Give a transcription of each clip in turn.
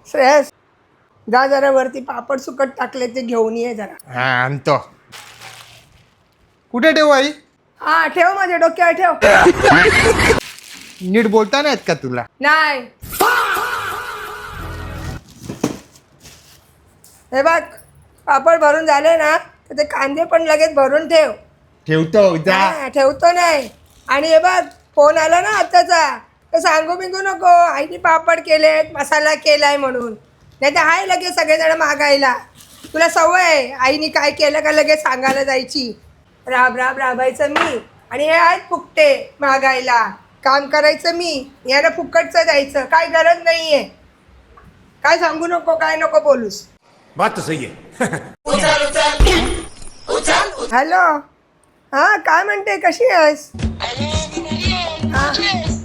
श्रेयस, जा जरा वरती पापड सुकट टाकले ते घेऊन ये जरा. हा आणतो. कुठे ठेवू आई? हा ठेव, माझ्या डोक्यावर ठेव. नीट बोलता नाहीत का तुला? नाही. हे बघ, पापड भरून झाले ना तर ते कांदे पण लगेच भरून ठेव. ठेवतो जा. हा, ठेवतो नाही. आणि हे बघ, फोन आला ना आत्ताचा तर सांगू बिंगू नको आईने पापड केलेत, मसाला केलाय म्हणून. नाही तर हाय लगेच सगळेजण मागायला. तुला सवय आहे आईने काय केलं का लगेच सांगायला जायची. राब राब राबायचं मी, आणि हे आहेत फुकटे मागायला. काम करायचं मी, याला फुकटचं द्यायचं. काय गरज नाहीये. काय सांगू नको, काय नको बोलूस. बात तो सही है. हॅलो, हा काय म्हणते, कशी आहेस? हा,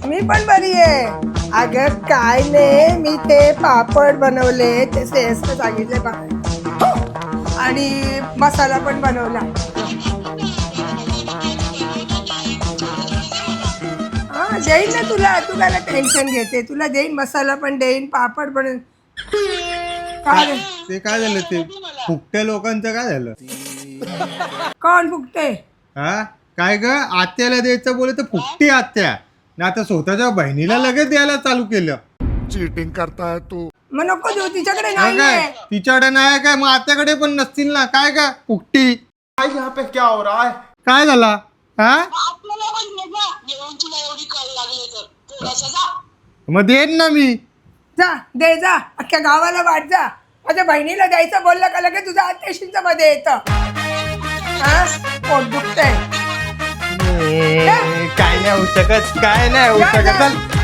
मी पण बरी आहे. अगं काय नाही, मी ते पापड बनवले, ते श्रेयसने सांगितले आणि मसाला पण बनवला. हा देईन ना तुला, तू काय टेन्शन घेते. तुला देईन, मसाला पण देईन, पापड पण. काय ते काय झालं, ते फुकट्या लोकांचं काय झालं? कोण फुकते? हा काय ग, आत्याला द्यायचं बोले तर फुकटी आत्या ना, आता स्वतःच्या बहिणीला लगेच द्यायला चालू केलं. चीटिंग करता है तू. मग नको देऊ, तिच्याकडे हा काय नाही. तिच्याकडे नाही काय, मग आत्याकडे पण नसतील ना. काय का फुकटी? यहाँ पे क्या हो रहा है? काय झाला? हा मग देईन ना मी. जा दे, जा अख्ख्या गावाला वाट. जा, माझ्या बहिणीला द्यायचं बोललं का लगेच तुझं अत्याशींचं मध्ये येतं. हा, पोट दुखतंय. काय नाही होऊ शकत, काय नाही होऊ शकत.